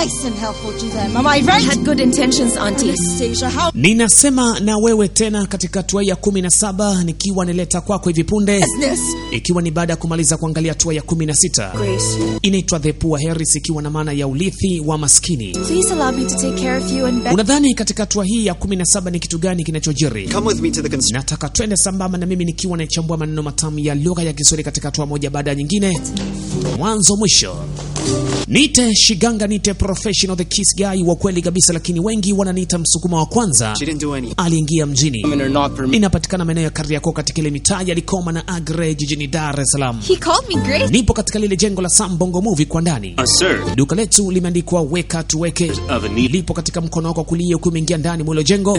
nice and helpful to them. Am I right? I had good intentions, Auntie. Anastasia, how Ninasema na wewe tena katika hatua ya 17 nikiwa nileta kwako hivi punde. business? Ikiwa ni baada ya kumaliza kuangalia hatua ya 16. Grace, Inaitwa The Poor Heiress, ikiwa na maana ya urithi wa maskini. please allow me to take care of you and Becky. Unadhani katika hatua hii ya 17 ni kitu gani kinachojiri? Come with me to the Nataka twende sambamba na mimi nikiwa naichambua maneno matamu ya lugha ya Kiswahili katika hatua moja baada ya nyingine. Mwanzo mwisho. Nite Shiganga, nite professional, the kiss guy wa kweli kabisa, lakini wengi wananiita msukuma wa kwanza. She didn't do any. Aliingia mjini. Not for me. Inapatikana maeneo ya Kariakoo katika ile mitaa ya Likoma na Agre jijini Dar es Salaam. He called me Grace. Nipo katika lile jengo la Sam Bongo Movie kwa ndani. Sir. Duka letu limeandikwa weka tuweke. Lipo katika mkono wako kulia ukiwa umeingia ndani mwa jengo.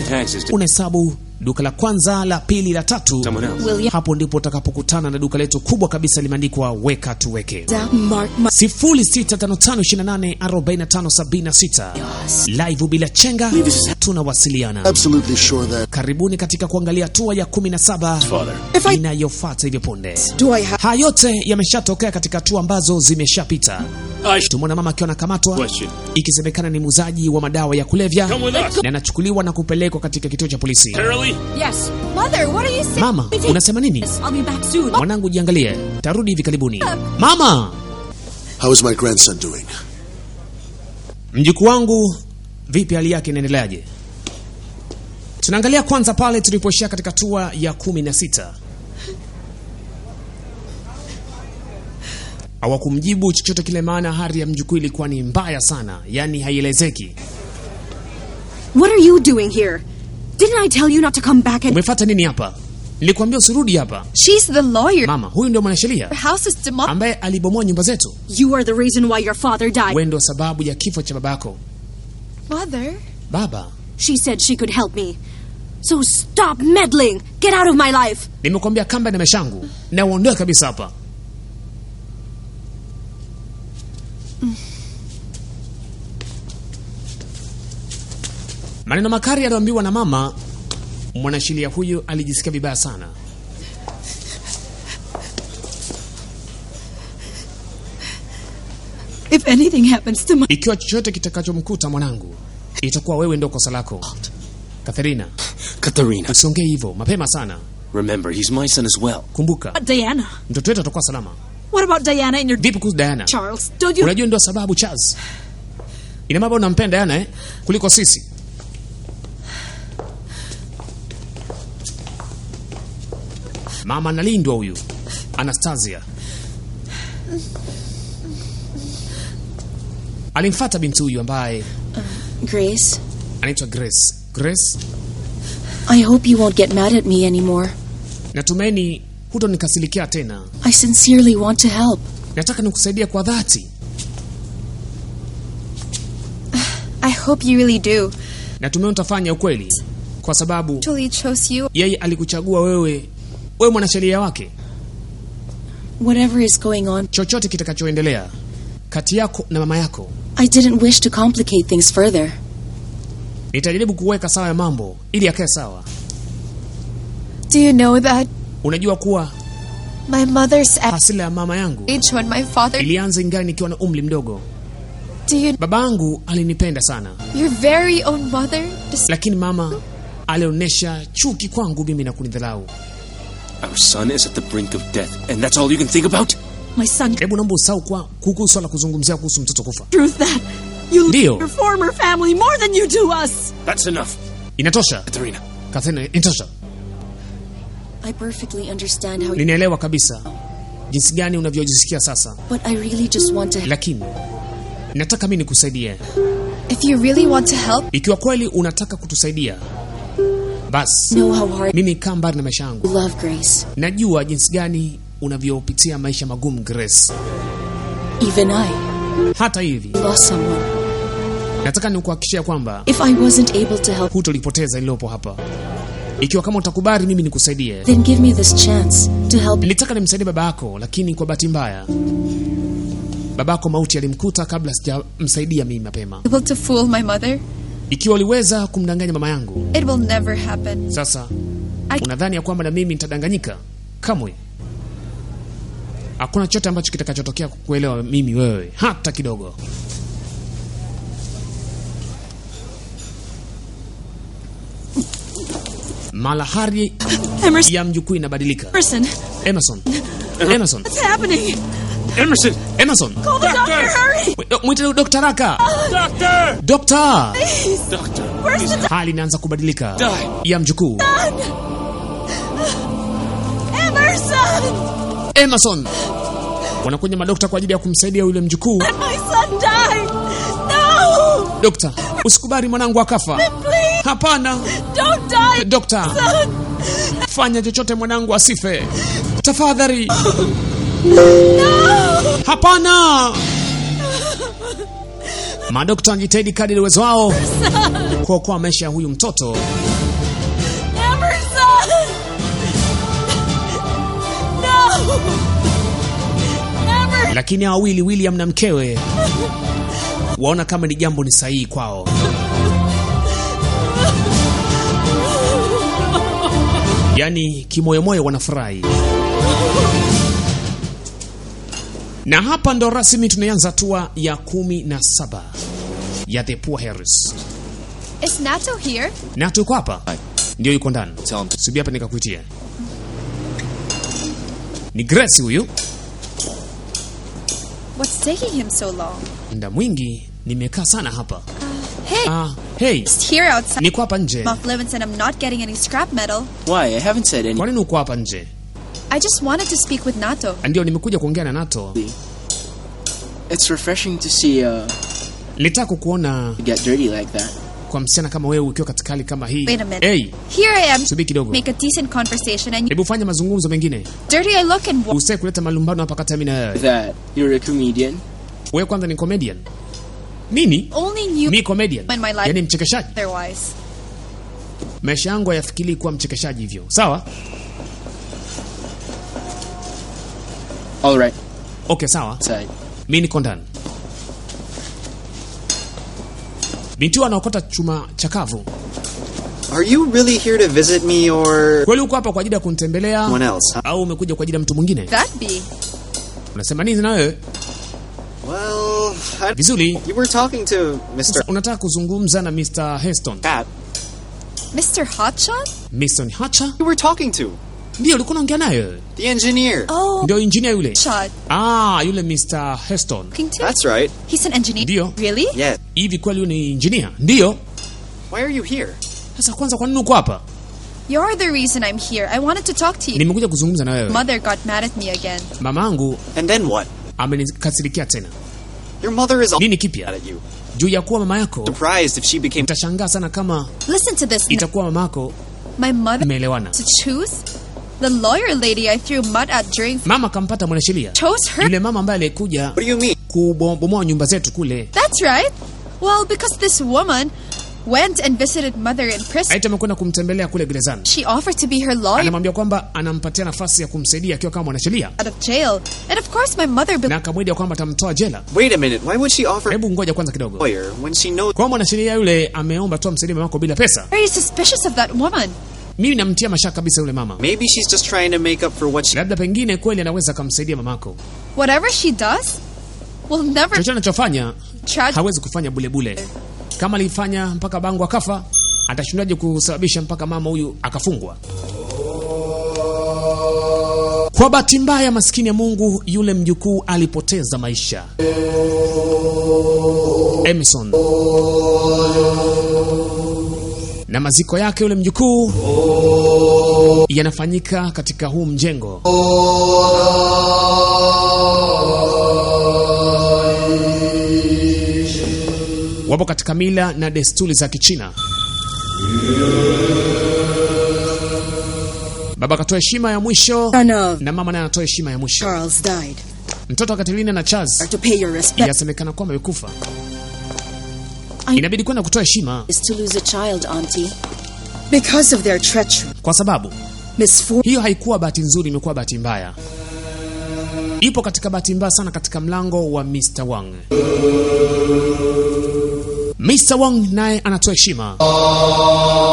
Unahesabu duka la kwanza, la pili, la tatu. William. Hapo ndipo utakapokutana na duka letu kubwa kabisa limeandikwa weka tuweke. Mark my 0655284576. Live bila chenga, tunawasiliana. Absolutely sure that. Karibuni katika kuangalia hatua ya 17 inayofuata hivi punde. Do I have Haya yote yameshatokea katika hatua ambazo zimeshapita. Tumona mama akiwa anakamatwa ikisemekana ni muuzaji wa madawa ya kulevya na anachukuliwa na kupelekwa katika kituo cha polisi. Yes. Mother, what are you saying? Mama, unasema nini? I'll be back soon. Mwanangu jiangalie, tarudi hivi karibuni. Mama, How is my grandson doing? mjukuu wangu vipi, hali yake inaendeleaje? Tunaangalia kwanza pale tulipoishia katika hatua ya 16. Hawakumjibu chochote kile, maana hali ya mjukuu ilikuwa ni mbaya sana, yani haielezeki. What are you doing here? Didn't I tell you not to come back and... Umefuata nini hapa? Nilikwambia usirudi hapa. She's the lawyer. Mama, huyu ndio mwanasheria Her house is demolished. ambaye alibomoa nyumba zetu. You are the reason why your father died. Wewe ndio sababu ya kifo cha babako. Mother? Baba, She said she could help me. So stop meddling. Get out of my life. nimekwambia kamba na meshangu na uondoe kabisa hapa. Maneno makali aliambiwa na mama. Mwanasheria huyu alijisikia vibaya sana. If anything happens to my... Ikiwa chochote kitakachomkuta mwanangu, itakuwa wewe ndio kosa lako. Katharina, usiongee hivyo mapema sana. Remember, he's my son as well. Kumbuka, Diana. mtoto wetu atakuwa salama. What about Diana and your... Vipi kuhusu Diana? Charles, don't you... Unajua ndio sababu Charles. Ina maana unampenda Diana kuliko sisi. Mama analindwa huyu. Anastasia. Alimfuata binti huyu ambaye Grace, anaitwa Grace. Grace, I hope you won't get mad at me anymore. natumaini hutonikasirikia tena. I sincerely want to help. Nataka nikusaidia kwa dhati. I hope you really do. Natumai utafanya ukweli kwa sababu Actually chose you. yeye alikuchagua wewe mwanasheria wake. Whatever is going on, Chochote kitakachoendelea kati yako na mama yako, I didn't wish to complicate things further. nitajaribu kuweka sawa ya mambo ili yakae sawa. Do you know that Unajua kuwa my mother's hasila ya mama yangu age when my father... ilianza ingali nikiwa na umri mdogo. Do you... Babangu alinipenda sana, Your very own mother... lakini mama alionyesha chuki kwangu mimi na kunidharau. Our son is at the brink of death, and that's all you can think about? My son... Hebu naomba usahau kwa kuhusu swala kuzungumzia kuhusu mtoto kufa. Truth that you love Ndio. your former family more than you do us. That's enough. Inatosha. Katharina. Katharina, inatosha. I perfectly understand how... Ninaelewa kabisa jinsi gani unavyojisikia sasa, But I really just want to... lakini nataka mimi nikusaidie. If you really want to help... Ikiwa kweli unataka kutusaidia, basi know how hard mimi kaa mbali na maisha you yangu. love Grace. Najua jinsi gani unavyopitia maisha magumu Grace. Even I Hata hivi lost someone. nataka nikuhakikishia kwamba If I wasn't able to help, hutolipoteza lilopo hapa. Ikiwa kama utakubali mimi nikusaidie. then give me this chance to help. Nilitaka nimsaidie baba yako, lakini kwa bahati mbaya babako mauti alimkuta kabla sijamsaidia mimi mapema. Able to fool my mother? Ikiwa uliweza kumdanganya mama yangu, It will never happen. sasa unadhani ya kwamba na mimi nitadanganyika? Kamwe. Hakuna chochote ambacho kitakachotokea kukuelewa mimi wewe hata kidogo. malahari Emerson. ya mjukuu inabadilika. Emerson. Emerson. What's happening? Emerson. Call the doctor, hurry! Mwite Dr. Raka. Doctor! Doctor. Doctor! Where's the Hali inaanza kubadilika ya mjukuu. Emerson. Wanakuja madokta kwa ajili ya kumsaidia yule mjukuu. My son died. No! Dokta, usikubali mwanangu akafa. Please. Hapana. Don't die. Dokta. Son. Fanya chochote mwanangu asife. Tafadhali. No! Hapana. Madokta wanajitahidi kadri uwezo wao kuokoa maisha ya huyu mtoto. Emerson! No! Emerson! Lakini hao wawili, William na mkewe, waona kama ni jambo ni sahihi kwao. Yaani kimoyomoyo wanafurahi. Na hapa ndo rasmi tunaanza hatua ya 17 ya The Poor Harris. Is Nato here? Nato yuko hapa? Ndio yuko ndani. Tell him. Subiri hapa nikakuitia. Ni Grace huyu. What's taking him so long? Muda mwingi nimekaa sana hapa. Hey! Hey. Just here outside. Niko hapa nje. Moff Levin said I'm not getting any scrap metal. Why? I haven't said Kwa anything. nini uko hapa nje? I just wanted to speak with Nato. Ndio nimekuja kuongea na Nato. It's refreshing to see Nilitaka kukuona get dirty like that. kwa msichana kama wewe ukiwa katika hali kama hii. Wait a minute. Hey, Here I am. subiri kidogo. Make a decent conversation and Hebu fanya mazungumzo mengine. dirty I look and Usitaki kuleta malumbano hapa kati ya mimi na wewe. That you're a comedian. Wewe kwanza ni comedian. Nini? only knew Mi comedian. in my life Yaani mchekeshaji. otherwise. Maisha yangu hayafikiri kuwa mchekeshaji hivyo. Sawa? All right. Okay, sawa. Side. Mimi niko ndani. Binti anaokota chuma chakavu. Are you really here to visit me or Kweli uko hapa kwa ajili ya kunitembelea someone else? au umekuja kwa ajili ya mtu mwingine? That be. Unasema nini na wewe? Well, Vizuri. you were talking to Mr. Unataka kuzungumza na Mr. Heston. Cat. Mr. Hotshot? Mr. Hatcher? You were talking to Ndio ulikuwa unaongea naye. the engineer. Oh, Ndio engineer yule. Shot. Yule Mr. Heston. Talking to? That's right. He's an engineer. Ndio. Really? Yes. Hivi kweli yule ni engineer? Ndio. Why are you here? Sasa kwanza kwa nini uko hapa? You're the reason I'm here. I wanted to talk to you. Nimekuja kuzungumza na wewe. Mother got mad at me again. Mamangu And then what? amenikasirikia tena. Your mother is all Nini mad kipya? at you. Juu ya kuwa mama yako. Surprised if she became. Utashangaa sana kama Listen to this. itakuwa mama yako My mother imeelewana. to choose the lawyer lady I threw mud at during Mama kampata mwanasheria. chose her. Yule mama ambaye alikuja What do you mean? kubomoa nyumba zetu kule. That's right. Well, because this woman went and visited mother in prison. Aita amekwenda kumtembelea kule gerezani. She offered to be her lawyer Anamwambia kwamba anampatia nafasi ya kumsaidia akiwa kama mwanasheria. out of jail. And of course my mother Na akamwahidi kwamba atamtoa jela. Wait a minute. Why would she offer a Hebu ngoja kwanza kidogo. lawyer when she knows? Kwa mwanasheria yule ameomba tu amsaidie mama yako bila pesa. very suspicious of that woman. Mimi namtia mashaka kabisa yule mama. Maybe she's just trying to make up for what she. Labda pengine kweli anaweza kumsaidia mamako. Whatever she does will never Chochote anachofanya tragic. hawezi kufanya bule bule. Kama alifanya mpaka bangu akafa, atashindaje kusababisha mpaka mama huyu akafungwa? Kwa bahati mbaya, maskini ya Mungu, yule mjukuu alipoteza maisha. Emerson. Na maziko yake yule mjukuu yanafanyika katika huu mjengo. Wapo katika mila na desturi za Kichina. Baba akatoa heshima ya mwisho na mama naye anatoa heshima ya mwisho. Charles died. Mtoto wa Katerina na Charles To pay your respect inasemekana kwamba amekufa. Inabidi kwenda kutoa heshima is to lose a child, Auntie. Because of their treachery. kwa sababu Misfortune. hiyo haikuwa bahati nzuri, imekuwa bahati mbaya. Ipo katika bahati mbaya sana katika mlango wa Mr. Wang. Mr. Wang naye anatoa heshima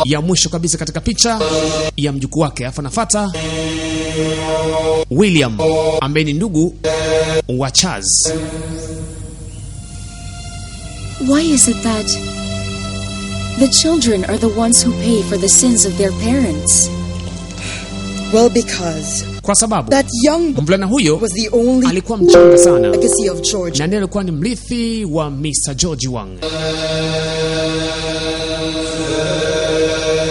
ya mwisho kabisa katika picha ya mjukuu wake. Afa nafata William ambaye ni ndugu wa Charles. Why is it that The children are the ones who pay for the sins of their parents. Well, because Kwa sababu that young boy mvulana huyo was the only alikuwa mchanga sana legacy of George. na ndiye alikuwa ni mrithi wa Mr. George Wang.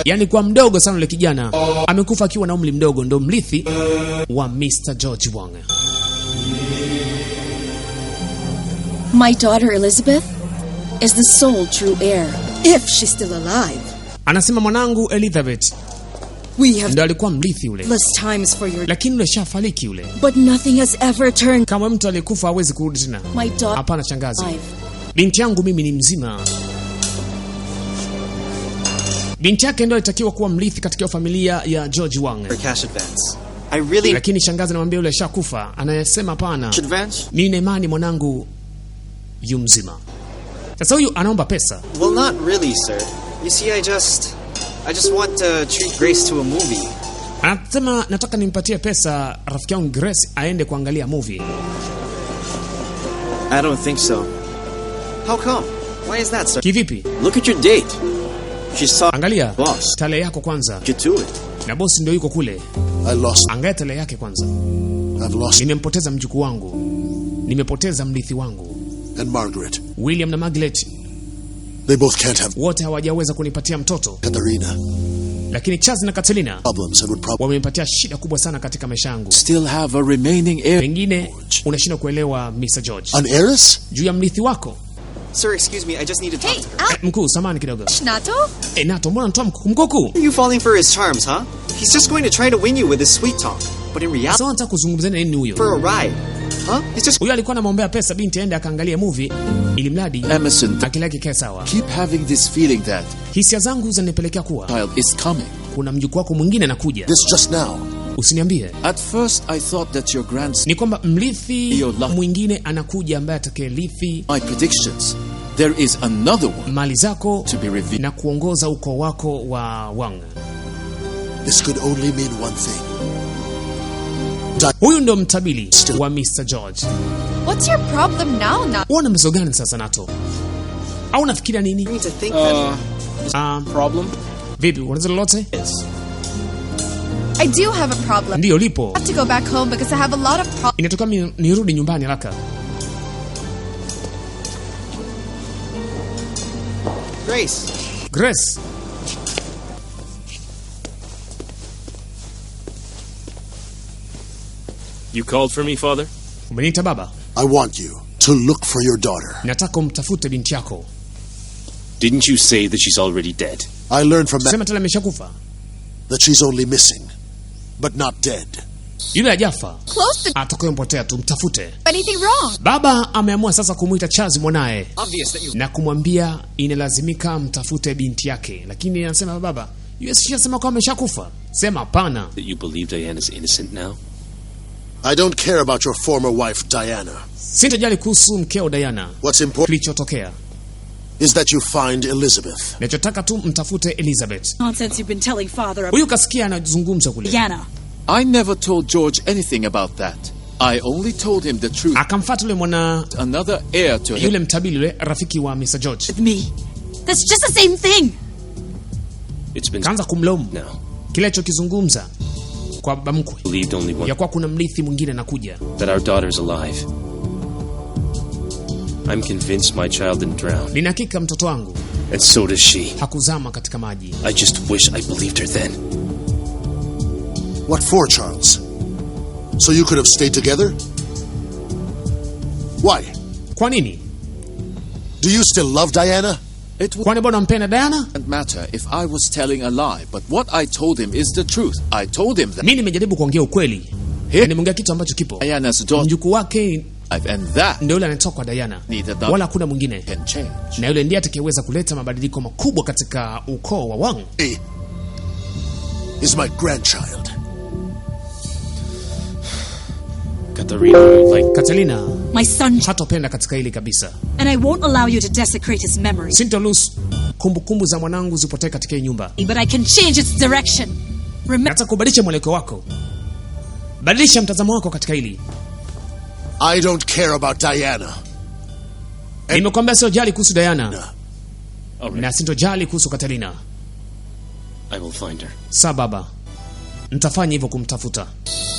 Yaani kwa mdogo sana yule kijana amekufa akiwa na umri mdogo, ndo mrithi wa Mr. George Wang. My daughter Elizabeth is the sole true heir. If she's still alive. Anasema mwanangu Elizabeth We have ndo alikuwa mrithi yule, less times for your... lakini yule shafariki yule. But nothing has ever turned. Kama mtu alikufa hawezi kurudi tena. My daughter. Hapana shangazi. Alive. Binti yangu mimi ni mzima. Binti yake ndio alitakiwa kuwa mrithi katika familia ya George Wang. For cash advance. I really... Lakini shangazi anamwambia yule shakufa, anayesema hapana. Cash advance? Mimi na imani mwanangu yu mzima. Sasa huyu anaomba pesa. Well, not really, sir. You see, I just want to treat Grace to a movie. Anasema nataka nimpatie pesa rafiki yangu Grace aende kuangalia movie. I don't think so. How come? Why is that, sir? Kivipi? Look at your date. She saw... Angalia Boss. tarehe yako kwanza. Get to it. Na bosi ndio yuko kule. I lost. Angalia tarehe yake kwanza. I've lost. Nimempoteza mjukuu wangu. Nimepoteza mrithi wangu. And Margaret. William na Margaret They both can't have wote hawajaweza kunipatia mtoto. Katharina. Lakini Charles na Catalina Problems and would probably wamenipatia shida kubwa sana katika maisha yangu. Still have a remaining heir. Pengine unashindwa kuelewa Mr. George. an heiress? Juu ya mrithi wako. Sir, excuse me. I just need to talk Hey, to her. Mkuu, samahani kidogo. Nato? Nato, mbona unatoa mkuku? Are you falling for his charms, huh? He's just going to try to win you with his sweet talk. But in reality, Sasa nataka kuzungumzia nini huyo? for a ride. Huh? He's just... Huyo alikuwa anamwombea pesa binti aende akaangalia movie ili mradi Emerson, akili yake ikae sawa. keep having this feeling that Hisia zangu zinanipelekea kuwa child is coming. kuna mjukuu wako mwingine anakuja. This just now. Usiniambie. At first, I thought that your grandson... Ni kwamba mrithi Your luck. mwingine anakuja ambaye atakayerithi My predictions. There is another one mali zako to be revealed. na kuongoza ukoo wako wa Wang. This could only mean one thing. Huyu ndo mtabili wa Mr. George. What's your problem now, Nato? Uona mzo gani sasa Nato? Au unafikiria nini? I need to think that... Problem? Vipi, unaweza lolote? Yes. I do have a problem. Ndio lipo. I have to go back home because I have a lot of problems. Inatoka nirudi nyumbani haraka. Grace. Grace. You called for me, Father? Umeniita baba? I want you to look for your daughter. Nataka umtafute binti yako. Didn't you say that she's already dead? I learned from that Sema tena ameshakufa. that she's only missing, but not dead. Yule hajafa. Close to Atakayempotea tu mtafute. anything wrong. Baba ameamua sasa kumuita Charles mwanae Obvious that you... na kumwambia inalazimika mtafute binti yake. Lakini anasema baba, US shasema kwamba ameshakufa. Sema hapana. That you believe Diana's innocent now? I don't care about your former wife, Diana. Sitajali kuhusu mkeo Diana. What's important Kilichotokea. is that you find Elizabeth. Nachotaka tu mtafute Elizabeth. Nonsense you've been telling father about Huyu kasikia anazungumza kule. Diana. I never told George anything about that. I only told him the truth. Akamfuata yule mwana Another heir to him. yule mtabili yule rafiki wa Mr. George. With me. That's just the same thing. It's been Kaanza kumlaumu. now. Kile alichokizungumza kwa baba mkwe. Believed only one. Ya kwa kuna mrithi mwingine anakuja. That our daughter's alive. I'm convinced my child didn't drown. Nina hakika mtoto wangu And so does she. hakuzama katika maji. I just wish I believed her then. What for, Charles? So you could have stayed together? Why? Kwa nini? Do you still love Diana? It Kwani bado unampenda Diana? wouldn't matter if I was telling a lie, but what I told him is the truth. I told him that Mimi nimejaribu kuongea ukweli. Nimeongea kitu ambacho kipo. Diana's daughter, Mjukuu wake and that ndio yule anatoka kwa Diana. neither Wala hakuna mwingine. can change. Na yule ndiye atakayeweza kuleta mabadiliko makubwa katika ukoo wa Wang. He is my grandchild. Katharina, like... Catalina, my son, hatopenda katika hili kabisa. and I won't allow you to desecrate his memory. Sintoruhusu kumbukumbu za mwanangu zipotee katika hii nyumba. But I can change its direction. Remember, Nataka kubadilisha mwelekeo wako. Badilisha mtazamo wako katika hili. I don't care about Diana. Nimekwambia sio jali kuhusu Diana. na sintojali kuhusu Katerina. I will find her. Sawa baba, nitafanya hivyo kumtafuta.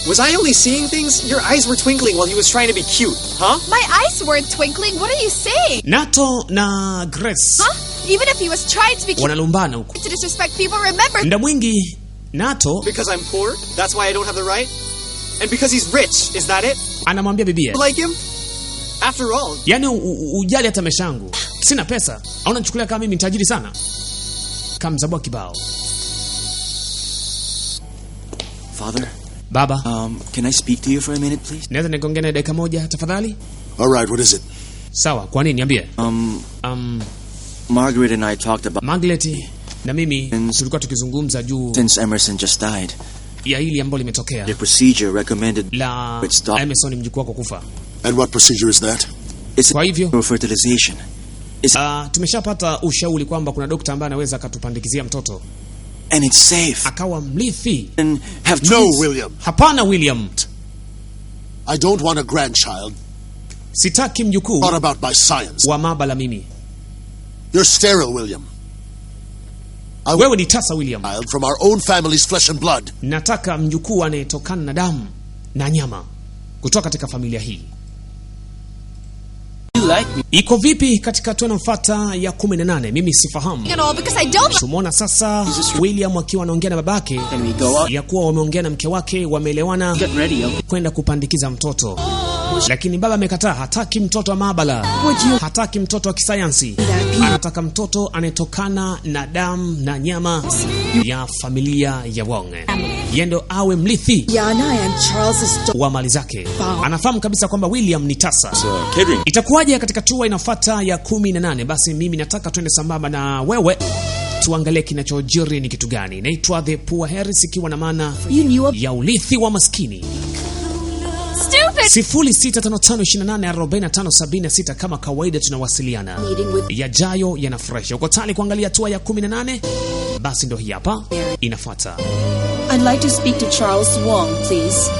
Was I only seeing things? Your eyes were twinkling while he was trying to be cute, huh? My eyes weren't twinkling. What are you saying? Nato na Grace Even if he was trying to be cute wanalumbana huko. to disrespect people, remember... Muda mwingi Nato Because I'm poor? That's why I don't have the right? And because he's rich, is that it? anamwambia bibie, You like him? After all, yani ujali hata maisha yangu, sina pesa, au unanichukulia kama mimi ni tajiri sana? Kamzabwa kibao. Father? Baba, Can I speak to you for a minute, please? naweza nikaongea naye dakika moja tafadhali? All right, what is it? Sawa, kwa nini? Niambie. Margaret and I talked about Margaret na mimi tulikuwa tukizungumza juu since Emerson just died. ya hili ambalo limetokea The procedure recommended la Emerson mjukuu wako kufa. And what procedure is that? It's Kwa hivyo fertilization. tumeshapata ushauri kwamba kuna dokta ambaye anaweza akatupandikizia mtoto And it's safe. akawa mrithi. And have No, twins. William. Hapana William, I don't want a grandchild. sitaki mjukuu What about my science? wa mabala mimi. You're sterile, William. I want Wewe ni tasa William. a child from our own family's flesh and blood. Nataka mjukuu anayetokana na damu na nyama kutoka katika familia hii. You like me? Iko vipi katika hatua inayofuata ya 18? Mimi sifahamu. You know, because I don't... Tumeona sasa William akiwa anaongea na babake Can we go out? ya kuwa wameongea na mke wake, wameelewana Get ready, okay? kwenda kupandikiza mtoto, lakini baba amekataa. Hataki mtoto wa maabara, hataki mtoto wa kisayansi, anataka mtoto anayetokana na damu na nyama ya familia ya Wong, yeye ndo awe mrithi Yana and Charles' wa mali zake. Anafahamu kabisa kwamba William ni tasa. Catering. Itakuwaje katika hatua inafuata ya 18? Basi mimi nataka twende sambamba na wewe tuangalie kinachojiri ni kitu gani. Naitwa The Poor Harris, ikiwa na maana ya urithi wa maskini. Stupid! 0655284576 kama kawaida tunawasiliana. Yajayo yanafurahisha. Uko tayari kuangalia hatua ya 18? Basi ndio hii hapa inafuata. I'd like to speak to Charles Wong, please.